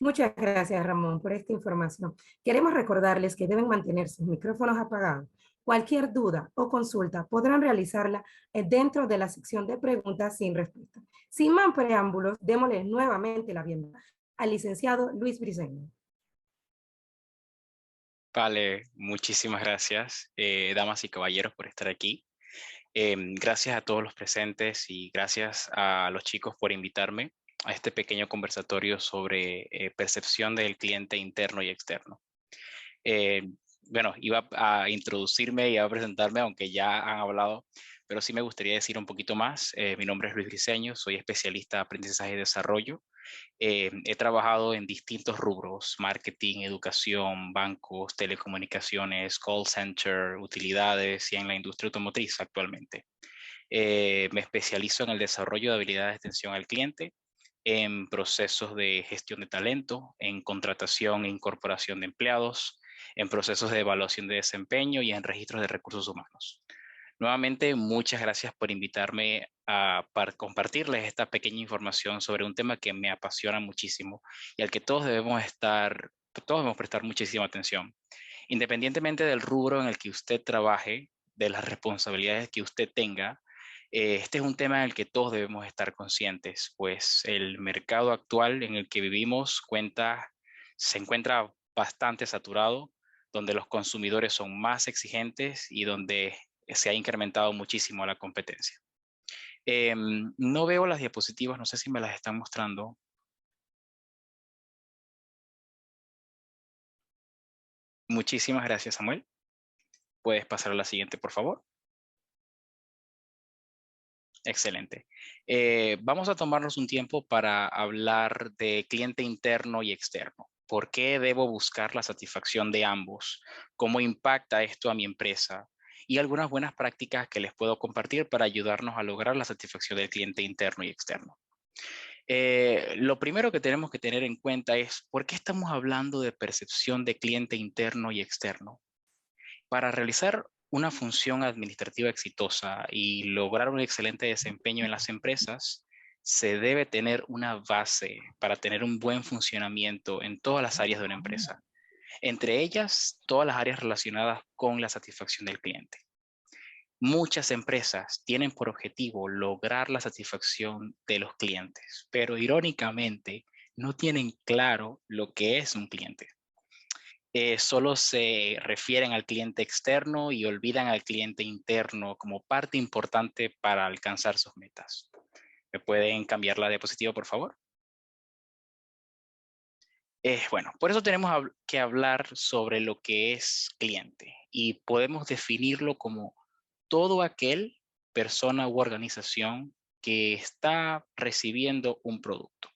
Muchas gracias, Ramón, por esta información. Queremos recordarles que deben mantener sus micrófonos apagados. Cualquier duda o consulta podrán realizarla dentro de la sección de preguntas sin respuesta. Sin más preámbulos, démosle nuevamente la bienvenida al licenciado Luis Briceño. Vale, muchísimas gracias, damas y caballeros, por estar aquí. Gracias a todos los presentes y gracias a los chicos por invitarme a este pequeño conversatorio sobre percepción del cliente interno y externo. Eh, bueno, iba a introducirme y a presentarme, aunque ya han hablado, pero sí me gustaría decir un poquito más. Mi nombre es Luis Briceño, soy especialista en aprendizaje y desarrollo. He trabajado en distintos rubros: marketing, educación, bancos, telecomunicaciones, call center, utilidades y en la industria automotriz actualmente. Me especializo en el desarrollo de habilidades de atención al cliente, en procesos de gestión de talento, en contratación e incorporación de empleados, en procesos de evaluación de desempeño y en registros de recursos humanos. Nuevamente, muchas gracias por invitarme para compartirles esta pequeña información sobre un tema que me apasiona muchísimo y al que todos debemos prestar muchísima atención. Independientemente del rubro en el que usted trabaje, de las responsabilidades que usted tenga, este es un tema en el que todos debemos estar conscientes, pues el mercado actual en el que vivimos se encuentra bastante saturado, donde los consumidores son más exigentes y donde se ha incrementado muchísimo la competencia. No veo las diapositivas, no sé si me las están mostrando. Muchísimas gracias, Samuel. Puedes pasar a la siguiente, por favor. Excelente. Vamos a tomarnos un tiempo para hablar de cliente interno y externo. ¿Por qué debo buscar la satisfacción de ambos? ¿Cómo impacta esto a mi empresa? Y algunas buenas prácticas que les puedo compartir para ayudarnos a lograr la satisfacción del cliente interno y externo. Lo primero que tenemos que tener en cuenta es por qué estamos hablando de percepción de cliente interno y externo. Para realizar una función administrativa exitosa y lograr un excelente desempeño en las empresas, se debe tener una base para tener un buen funcionamiento en todas las áreas de una empresa. Entre ellas, todas las áreas relacionadas con la satisfacción del cliente. Muchas empresas tienen por objetivo lograr la satisfacción de los clientes, pero irónicamente no tienen claro lo que es un cliente. Solo se refieren al cliente externo y olvidan al cliente interno como parte importante para alcanzar sus metas. ¿Me pueden cambiar la diapositiva, por favor? Bueno, por eso tenemos que hablar sobre lo que es cliente y podemos definirlo como todo aquel persona u organización que está recibiendo un producto.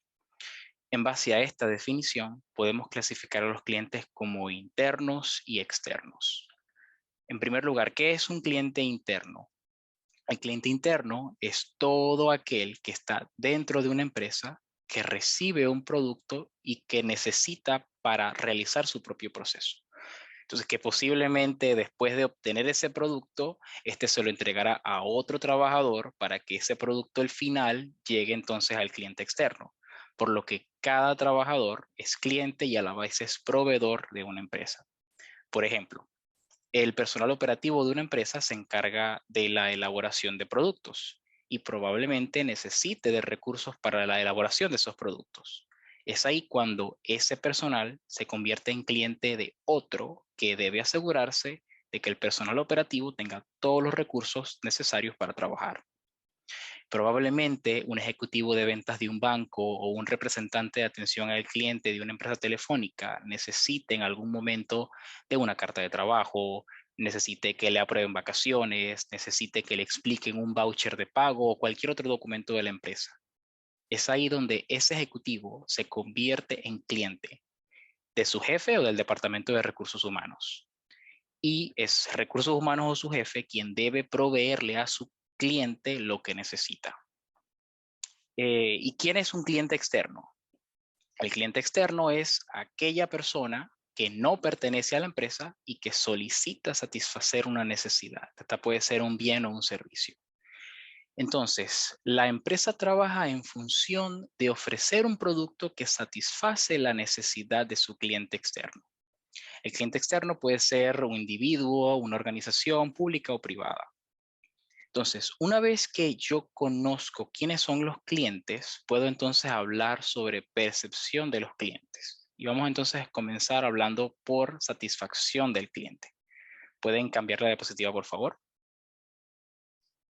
En base a esta definición, podemos clasificar a los clientes como internos y externos. En primer lugar, ¿qué es un cliente interno? El cliente interno es todo aquel que está dentro de una empresa que recibe un producto y que necesita para realizar su propio proceso. Entonces, que posiblemente después de obtener ese producto, este se lo entregará a otro trabajador para que ese producto al final llegue entonces al cliente externo. Por lo que cada trabajador es cliente y a la vez es proveedor de una empresa. Por ejemplo, el personal operativo de una empresa se encarga de la elaboración de productos y probablemente necesite de recursos para la elaboración de esos productos. Es ahí cuando ese personal se convierte en cliente de otro que debe asegurarse de que el personal operativo tenga todos los recursos necesarios para trabajar. Probablemente un ejecutivo de ventas de un banco o un representante de atención al cliente de una empresa telefónica necesite en algún momento de una carta de trabajo, necesite que le aprueben vacaciones, necesite que le expliquen un voucher de pago o cualquier otro documento de la empresa. Es ahí donde ese ejecutivo se convierte en cliente de su jefe o del departamento de recursos humanos. Y es recursos humanos o su jefe quien debe proveerle a su cliente lo que necesita. ¿Y quién es un cliente externo? El cliente externo es aquella persona que no pertenece a la empresa y que solicita satisfacer una necesidad. Esta puede ser un bien o un servicio. Entonces, la empresa trabaja en función de ofrecer un producto que satisface la necesidad de su cliente externo. El cliente externo puede ser un individuo, una organización pública o privada. Entonces, una vez que yo conozco quiénes son los clientes, puedo entonces hablar sobre percepción de los clientes. Y vamos entonces a comenzar hablando por satisfacción del cliente. ¿Pueden cambiar la diapositiva, por favor?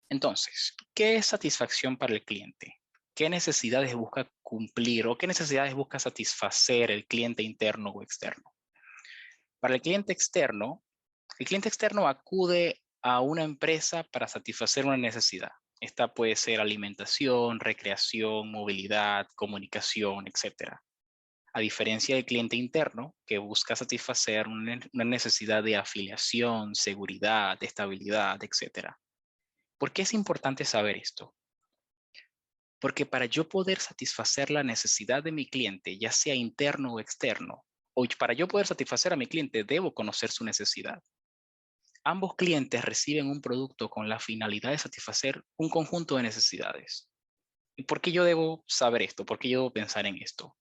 Entonces, ¿qué es satisfacción para el cliente? ¿Qué necesidades busca cumplir o qué necesidades busca satisfacer el cliente interno o externo? Para el cliente externo acude a una empresa para satisfacer una necesidad. Esta puede ser alimentación, recreación, movilidad, comunicación, etc. A diferencia del cliente interno, que busca satisfacer una necesidad de afiliación, seguridad, estabilidad, etc. ¿Por qué es importante saber esto? Porque para yo poder satisfacer la necesidad de mi cliente, ya sea interno o externo, o para yo poder satisfacer a mi cliente, debo conocer su necesidad. Ambos clientes reciben un producto con la finalidad de satisfacer un conjunto de necesidades. ¿Y por qué yo debo saber esto? ¿Por qué yo debo pensar en esto?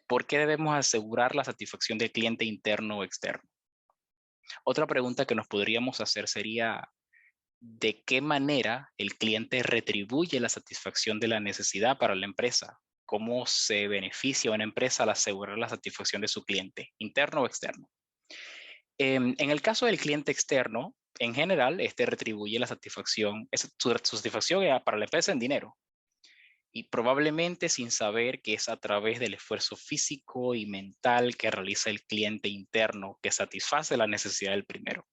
¿Por qué debemos asegurar la satisfacción del cliente interno o externo? Otra pregunta que nos podríamos hacer sería, ¿de qué manera el cliente retribuye la satisfacción de la necesidad para la empresa? ¿Cómo se beneficia una empresa al asegurar la satisfacción de su cliente, interno o externo? En el caso del cliente externo, en general, este retribuye la satisfacción, su satisfacción para la empresa en dinero, y probablemente sin saber que es a través del esfuerzo físico y mental que realiza el cliente interno que satisface la necesidad del primero.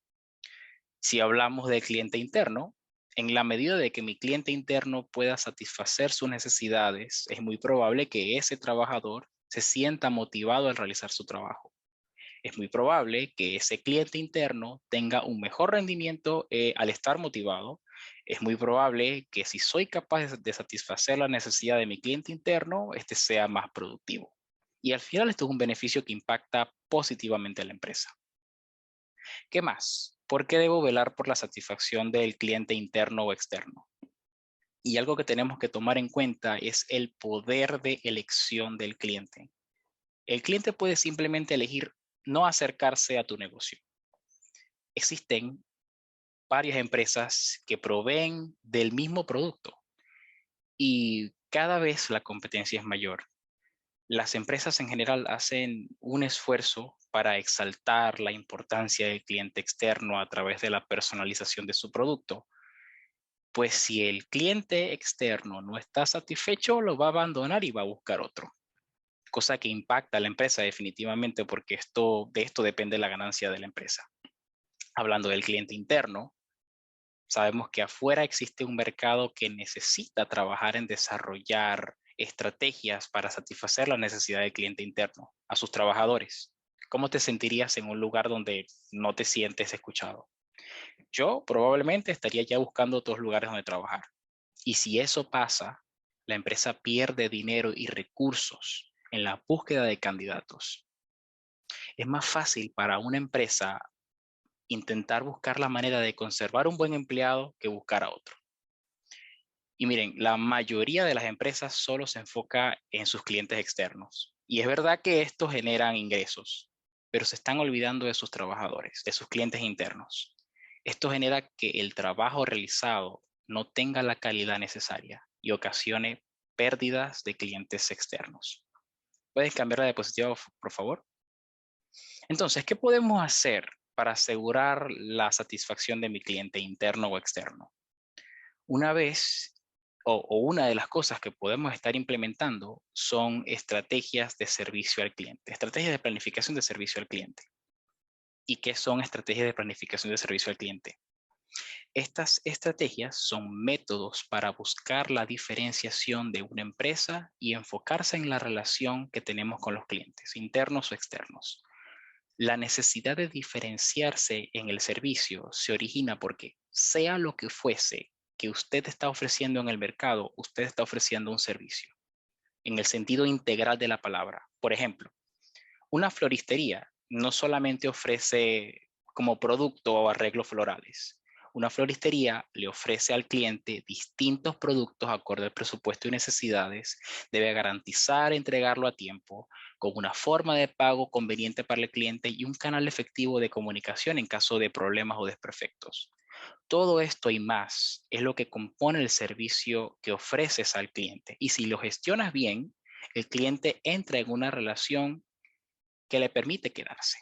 Si hablamos del cliente interno, en la medida de que mi cliente interno pueda satisfacer sus necesidades, es muy probable que ese trabajador se sienta motivado al realizar su trabajo. Es muy probable que ese cliente interno tenga un mejor rendimiento al estar motivado. Es muy probable que si soy capaz de satisfacer la necesidad de mi cliente interno, este sea más productivo. Y al final esto es un beneficio que impacta positivamente a la empresa. ¿Qué más? ¿Por qué debo velar por la satisfacción del cliente interno o externo? Y algo que tenemos que tomar en cuenta es el poder de elección del cliente. El cliente puede simplemente elegir no acercarse a tu negocio. Existen varias empresas que proveen del mismo producto y cada vez la competencia es mayor. Las empresas en general hacen un esfuerzo para exaltar la importancia del cliente externo a través de la personalización de su producto. Pues si el cliente externo no está satisfecho, lo va a abandonar y va a buscar otro. Cosa que impacta a la empresa definitivamente porque de esto depende la ganancia de la empresa. Hablando del cliente interno, sabemos que afuera existe un mercado que necesita trabajar en desarrollar estrategias para satisfacer la necesidad del cliente interno, a sus trabajadores. ¿Cómo te sentirías en un lugar donde no te sientes escuchado? Yo probablemente estaría ya buscando otros lugares donde trabajar. Y si eso pasa, la empresa pierde dinero y recursos en la búsqueda de candidatos. Es más fácil para una empresa intentar buscar la manera de conservar un buen empleado que buscar a otro. Y miren, la mayoría de las empresas solo se enfoca en sus clientes externos. Y es verdad que estos generan ingresos, pero se están olvidando de sus trabajadores, de sus clientes internos. Esto genera que el trabajo realizado no tenga la calidad necesaria y ocasione pérdidas de clientes externos. ¿Puedes cambiar la diapositiva, por favor? Entonces, ¿qué podemos hacer para asegurar la satisfacción de mi cliente interno o externo? Una vez una de las cosas que podemos estar implementando son estrategias de servicio al cliente, estrategias de planificación de servicio al cliente. ¿Y qué son estrategias de planificación de servicio al cliente? Estas estrategias son métodos para buscar la diferenciación de una empresa y enfocarse en la relación que tenemos con los clientes, internos o externos. La necesidad de diferenciarse en el servicio se origina porque, sea lo que fuese que usted está ofreciendo en el mercado, usted está ofreciendo un servicio, en el sentido integral de la palabra. Por ejemplo, una floristería no solamente ofrece como producto arreglos florales. Una floristería le ofrece al cliente distintos productos acorde al presupuesto y necesidades, debe garantizar entregarlo a tiempo, con una forma de pago conveniente para el cliente y un canal efectivo de comunicación en caso de problemas o desperfectos. Todo esto y más es lo que compone el servicio que ofreces al cliente. Y si lo gestionas bien, el cliente entra en una relación que le permite quedarse.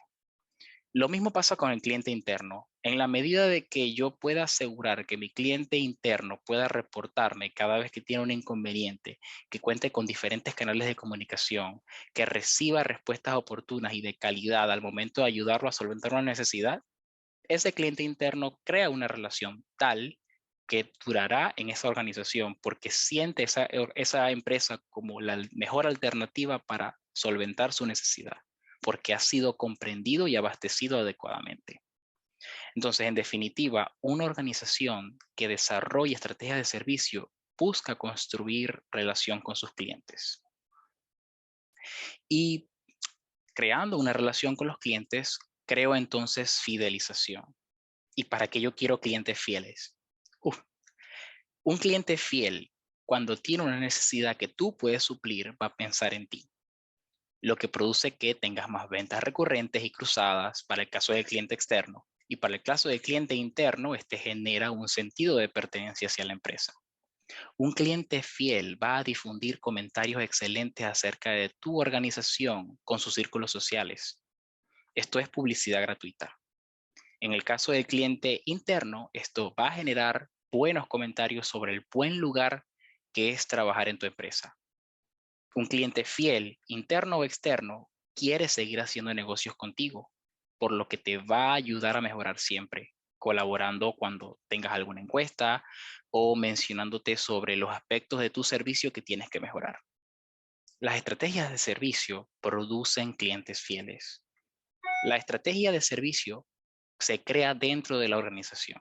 Lo mismo pasa con el cliente interno. En la medida de que yo pueda asegurar que mi cliente interno pueda reportarme cada vez que tiene un inconveniente, que cuente con diferentes canales de comunicación, que reciba respuestas oportunas y de calidad al momento de ayudarlo a solventar una necesidad, ese cliente interno crea una relación tal que durará en esa organización porque siente esa empresa como la mejor alternativa para solventar su necesidad, porque ha sido comprendido y abastecido adecuadamente. Entonces, en definitiva, una organización que desarrolla estrategias de servicio busca construir relación con sus clientes. Y creando una relación con los clientes, creo entonces fidelización. ¿Y para qué yo quiero clientes fieles? Un cliente fiel, cuando tiene una necesidad que tú puedes suplir, va a pensar en ti, lo que produce que tengas más ventas recurrentes y cruzadas para el caso del cliente externo. Y para el caso del cliente interno, este genera un sentido de pertenencia hacia la empresa. Un cliente fiel va a difundir comentarios excelentes acerca de tu organización con sus círculos sociales. Esto es publicidad gratuita. En el caso del cliente interno, esto va a generar buenos comentarios sobre el buen lugar que es trabajar en tu empresa. Un cliente fiel, interno o externo, quiere seguir haciendo negocios contigo, por lo que te va a ayudar a mejorar siempre, colaborando cuando tengas alguna encuesta o mencionándote sobre los aspectos de tu servicio que tienes que mejorar. Las estrategias de servicio producen clientes fieles. La estrategia de servicio se crea dentro de la organización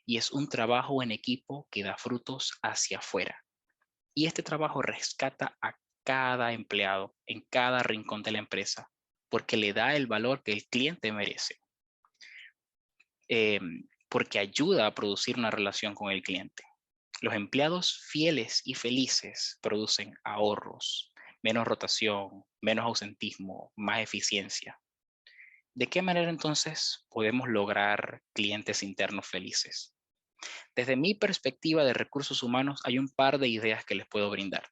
y es un trabajo en equipo que da frutos hacia afuera. Y este trabajo rescata a cada empleado en cada rincón de la empresa porque le da el valor que el cliente merece, porque ayuda a producir una relación con el cliente. Los empleados fieles y felices producen ahorros, menos rotación, menos ausentismo, más eficiencia. ¿De qué manera entonces podemos lograr clientes internos felices? Desde mi perspectiva de recursos humanos, hay un par de ideas que les puedo brindar.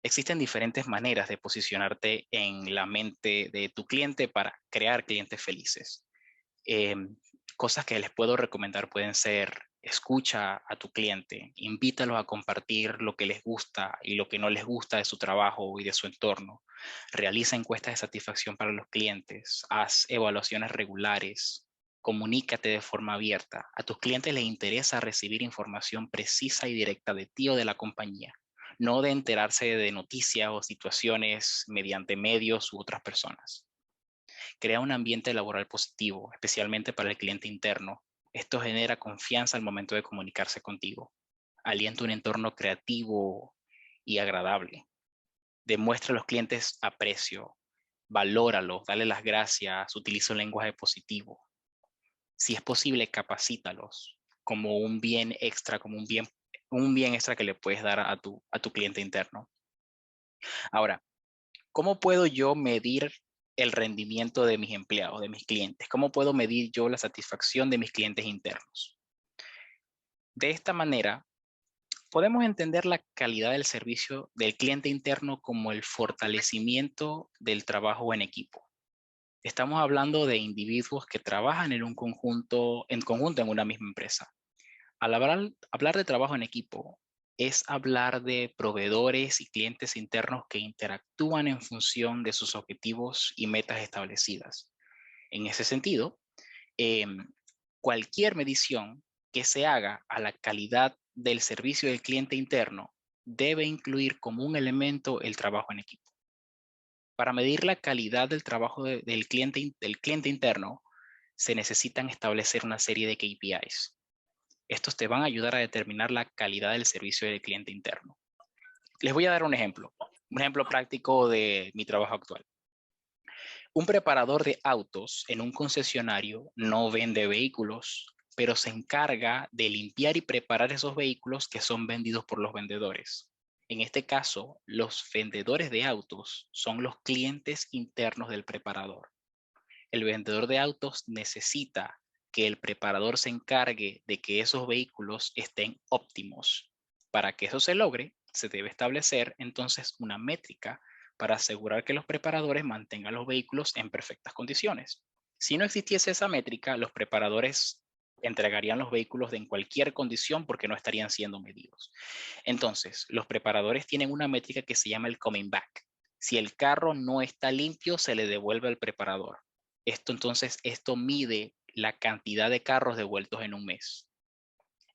Existen diferentes maneras de posicionarte en la mente de tu cliente para crear clientes felices. Cosas que les puedo recomendar pueden ser: escucha a tu cliente, invítalos a compartir lo que les gusta y lo que no les gusta de su trabajo y de su entorno. Realiza encuestas de satisfacción para los clientes, haz evaluaciones regulares, comunícate de forma abierta. A tus clientes les interesa recibir información precisa y directa de ti o de la compañía, no de enterarse de noticias o situaciones mediante medios u otras personas. Crea un ambiente laboral positivo, especialmente para el cliente interno. Esto genera confianza al momento de comunicarse contigo. Alienta un entorno creativo y agradable. Demuestra a los clientes aprecio, valóralos, dale las gracias, utiliza un lenguaje positivo. Si es posible, capacítalos como un bien extra, un bien extra que le puedes dar a tu cliente interno. Ahora, ¿cómo puedo yo medir el rendimiento de mis empleados, de mis clientes? ¿Cómo puedo medir yo la satisfacción de mis clientes internos? De esta manera, podemos entender la calidad del servicio del cliente interno como el fortalecimiento del trabajo en equipo. Estamos hablando de individuos que trabajan en conjunto en una misma empresa. Al hablar de trabajo en equipo, es hablar de proveedores y clientes internos que interactúan en función de sus objetivos y metas establecidas. En ese sentido, cualquier medición que se haga a la calidad del servicio del cliente interno debe incluir como un elemento el trabajo en equipo. Para medir la calidad del trabajo del cliente interno, se necesitan establecer una serie de KPIs. Estos te van a ayudar a determinar la calidad del servicio del cliente interno. Les voy a dar un ejemplo práctico de mi trabajo actual. Un preparador de autos en un concesionario no vende vehículos, pero se encarga de limpiar y preparar esos vehículos que son vendidos por los vendedores. En este caso, los vendedores de autos son los clientes internos del preparador. El vendedor de autos necesita que el preparador se encargue de que esos vehículos estén óptimos. Para que eso se logre, se debe establecer entonces una métrica para asegurar que los preparadores mantengan los vehículos en perfectas condiciones. Si no existiese esa métrica, los preparadores entregarían los vehículos en cualquier condición porque no estarían siendo medidos. Entonces, los preparadores tienen una métrica que se llama el coming back. Si el carro no está limpio, se le devuelve al preparador. Esto mide la cantidad de carros devueltos en un mes.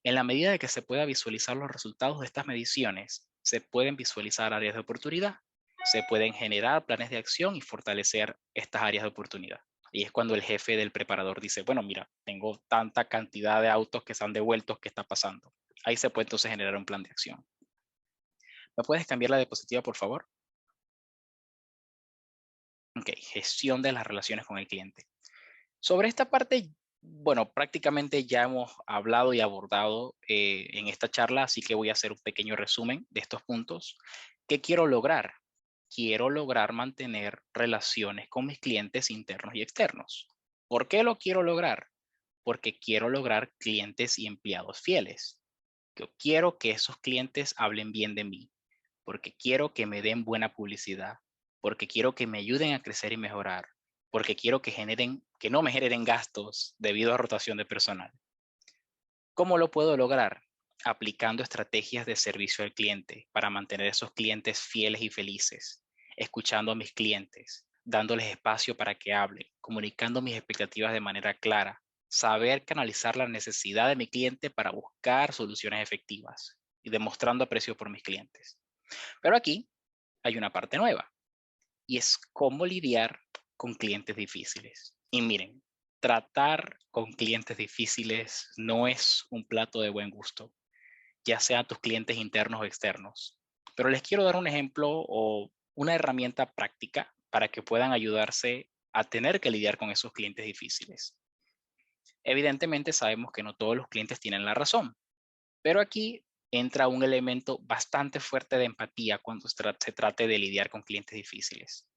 En la medida de que se pueda visualizar los resultados de estas mediciones, se pueden visualizar áreas de oportunidad, se pueden generar planes de acción y fortalecer estas áreas de oportunidad. Y es cuando el jefe del preparador dice, bueno, mira, tengo tanta cantidad de autos que se han devuelto, ¿qué está pasando? Ahí se puede entonces generar un plan de acción. ¿Me puedes cambiar la diapositiva, por favor? Ok, gestión de las relaciones con el cliente. Sobre esta parte, bueno, prácticamente ya hemos hablado y abordado en esta charla, así que voy a hacer un pequeño resumen de estos puntos. ¿Qué quiero lograr? Quiero lograr mantener relaciones con mis clientes internos y externos. ¿Por qué lo quiero lograr? Porque quiero lograr clientes y empleados fieles. Yo quiero que esos clientes hablen bien de mí, porque quiero que me den buena publicidad, porque quiero que me ayuden a crecer y mejorar, porque quiero que no me generen gastos debido a rotación de personal. ¿Cómo lo puedo lograr? Aplicando estrategias de servicio al cliente para mantener a esos clientes fieles y felices, escuchando a mis clientes, dándoles espacio para que hablen, comunicando mis expectativas de manera clara, saber canalizar la necesidad de mi cliente para buscar soluciones efectivas y demostrando aprecio por mis clientes. Pero aquí hay una parte nueva y es cómo lidiar con clientes difíciles. Y miren, tratar con clientes difíciles no es un plato de buen gusto, ya sean tus clientes internos o externos. Pero les quiero dar un ejemplo o una herramienta práctica para que puedan ayudarse a tener que lidiar con esos clientes difíciles. Evidentemente sabemos que no todos los clientes tienen la razón, pero aquí entra un elemento bastante fuerte de empatía cuando se trate de lidiar con clientes difíciles.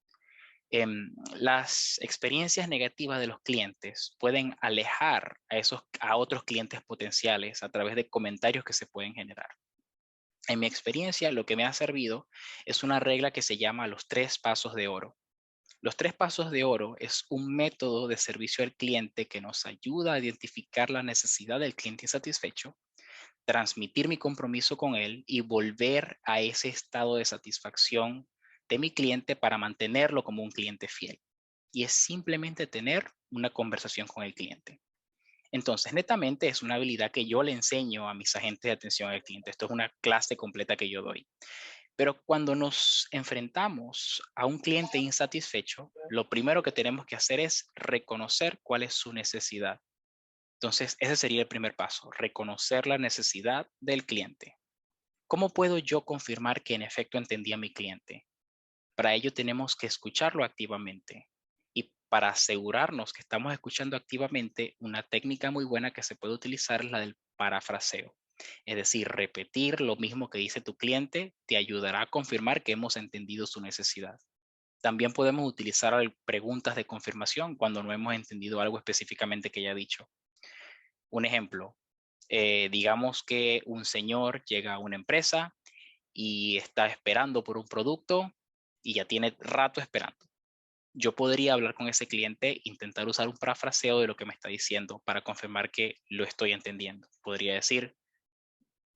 Las experiencias negativas de los clientes pueden alejar a otros clientes potenciales a través de comentarios que se pueden generar. En mi experiencia, lo que me ha servido es una regla que se llama los 3 pasos de oro. Los 3 pasos de oro es un método de servicio al cliente que nos ayuda a identificar la necesidad del cliente insatisfecho, transmitir mi compromiso con él y volver a ese estado de satisfacción de mi cliente para mantenerlo como un cliente fiel. Y es simplemente tener una conversación con el cliente. Entonces, netamente es una habilidad que yo le enseño a mis agentes de atención al cliente. Esto es una clase completa que yo doy. Pero cuando nos enfrentamos a un cliente insatisfecho, lo primero que tenemos que hacer es reconocer cuál es su necesidad. Entonces, ese sería el primer paso, reconocer la necesidad del cliente. ¿Cómo puedo yo confirmar que en efecto entendí a mi cliente? Para ello tenemos que escucharlo activamente. Y para asegurarnos que estamos escuchando activamente, una técnica muy buena que se puede utilizar es la del parafraseo. Es decir, repetir lo mismo que dice tu cliente te ayudará a confirmar que hemos entendido su necesidad. También podemos utilizar preguntas de confirmación cuando no hemos entendido algo específicamente que haya dicho. Un ejemplo, digamos que un señor llega a una empresa y está esperando por un producto y ya tiene rato esperando. Yo podría hablar con ese cliente, intentar usar un parafraseo de lo que me está diciendo para confirmar que lo estoy entendiendo. Podría decir,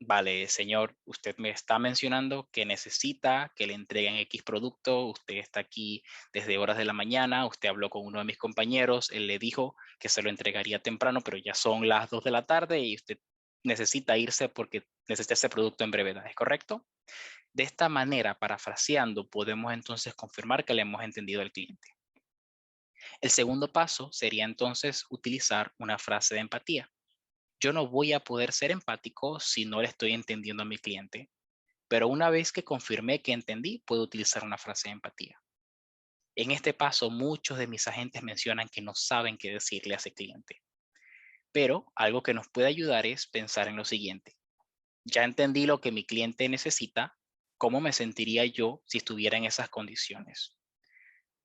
vale, señor, usted me está mencionando que necesita que le entreguen X producto, usted está aquí desde horas de la mañana, usted habló con uno de mis compañeros, él le dijo que se lo entregaría temprano, pero ya son las 2 de la tarde y usted necesita irse porque necesita ese producto en brevedad, ¿es correcto? De esta manera, parafraseando, podemos entonces confirmar que le hemos entendido al cliente. El segundo paso sería entonces utilizar una frase de empatía. Yo no voy a poder ser empático si no le estoy entendiendo a mi cliente, pero una vez que confirmé que entendí, puedo utilizar una frase de empatía. En este paso, muchos de mis agentes mencionan que no saben qué decirle a ese cliente. Pero algo que nos puede ayudar es pensar en lo siguiente. Ya entendí lo que mi cliente necesita, ¿cómo me sentiría yo si estuviera en esas condiciones?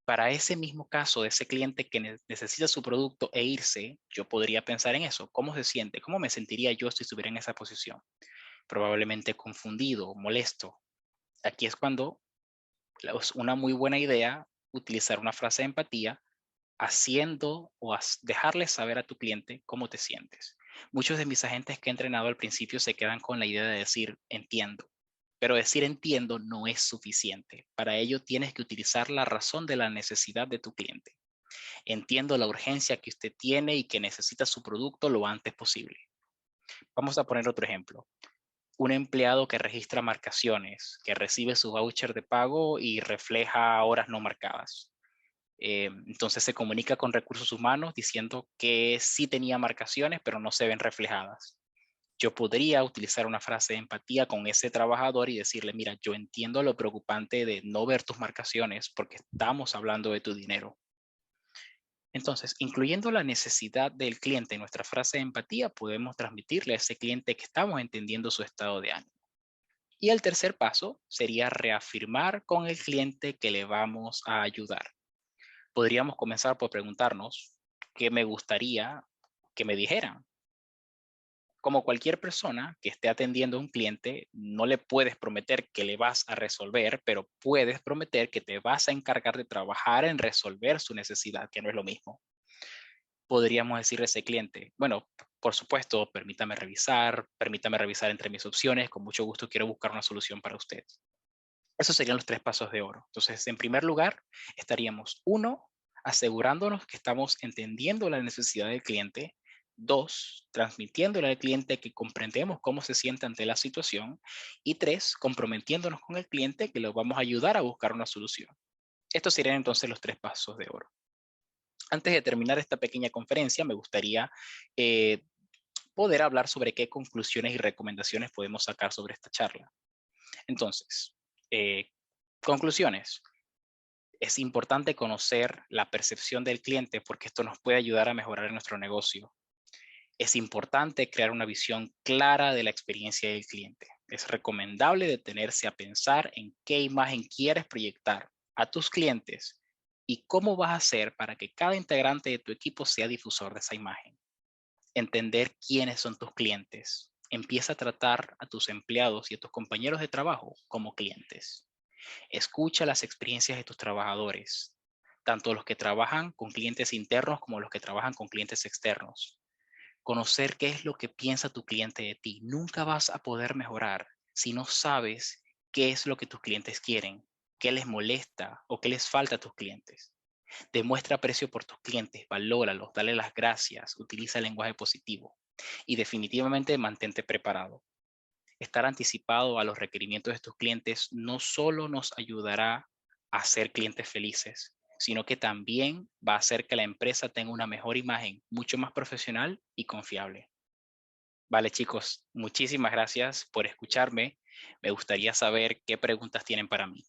Para ese mismo caso de ese cliente que necesita su producto e irse, yo podría pensar en eso. ¿Cómo se siente? ¿Cómo me sentiría yo si estuviera en esa posición? Probablemente confundido, molesto. Aquí es cuando es una muy buena idea utilizar una frase de empatía haciendo o dejarle saber a tu cliente cómo te sientes. Muchos de mis agentes que he entrenado al principio se quedan con la idea de decir entiendo, pero decir entiendo no es suficiente. Para ello tienes que utilizar la razón de la necesidad de tu cliente. Entiendo la urgencia que usted tiene y que necesita su producto lo antes posible. Vamos a poner otro ejemplo. Un empleado que registra marcaciones, que recibe su voucher de pago y refleja horas no marcadas. Entonces se comunica con recursos humanos diciendo que sí tenía marcaciones, pero no se ven reflejadas. Yo podría utilizar una frase de empatía con ese trabajador y decirle, mira, yo entiendo lo preocupante de no ver tus marcaciones porque estamos hablando de tu dinero. Entonces, incluyendo la necesidad del cliente en nuestra frase de empatía, podemos transmitirle a ese cliente que estamos entendiendo su estado de ánimo. Y el tercer paso sería reafirmar con el cliente que le vamos a ayudar. Podríamos comenzar por preguntarnos qué me gustaría que me dijeran. Como cualquier persona que esté atendiendo a un cliente, no le puedes prometer que le vas a resolver, pero puedes prometer que te vas a encargar de trabajar en resolver su necesidad, que no es lo mismo. Podríamos decirle a ese cliente, bueno, por supuesto, permítame revisar entre mis opciones, con mucho gusto quiero buscar una solución para usted. Esos serían los 3 pasos de oro. Entonces, en primer lugar, estaríamos, 1, asegurándonos que estamos entendiendo la necesidad del cliente. 2, transmitiéndole al cliente que comprendemos cómo se siente ante la situación. Y 3, comprometiéndonos con el cliente que lo vamos a ayudar a buscar una solución. Estos serían entonces los 3 pasos de oro. Antes de terminar esta pequeña conferencia, me gustaría eh, poder hablar sobre qué conclusiones y recomendaciones podemos sacar sobre esta charla. Entonces, conclusiones. Es importante conocer la percepción del cliente porque esto nos puede ayudar a mejorar nuestro negocio. Es importante crear una visión clara de la experiencia del cliente. Es recomendable detenerse a pensar en qué imagen quieres proyectar a tus clientes y cómo vas a hacer para que cada integrante de tu equipo sea difusor de esa imagen. Entender quiénes son tus clientes. Empieza a tratar a tus empleados y a tus compañeros de trabajo como clientes. Escucha las experiencias de tus trabajadores, tanto los que trabajan con clientes internos como los que trabajan con clientes externos. Conocer qué es lo que piensa tu cliente de ti. Nunca vas a poder mejorar si no sabes qué es lo que tus clientes quieren, qué les molesta o qué les falta a tus clientes. Demuestra aprecio por tus clientes, valóralos, dale las gracias, utiliza el lenguaje positivo y definitivamente mantente preparado. Estar anticipado a los requerimientos de tus clientes no solo nos ayudará a ser clientes felices, sino que también va a hacer que la empresa tenga una mejor imagen, mucho más profesional y confiable. Vale, chicos, muchísimas gracias por escucharme. Me gustaría saber qué preguntas tienen para mí.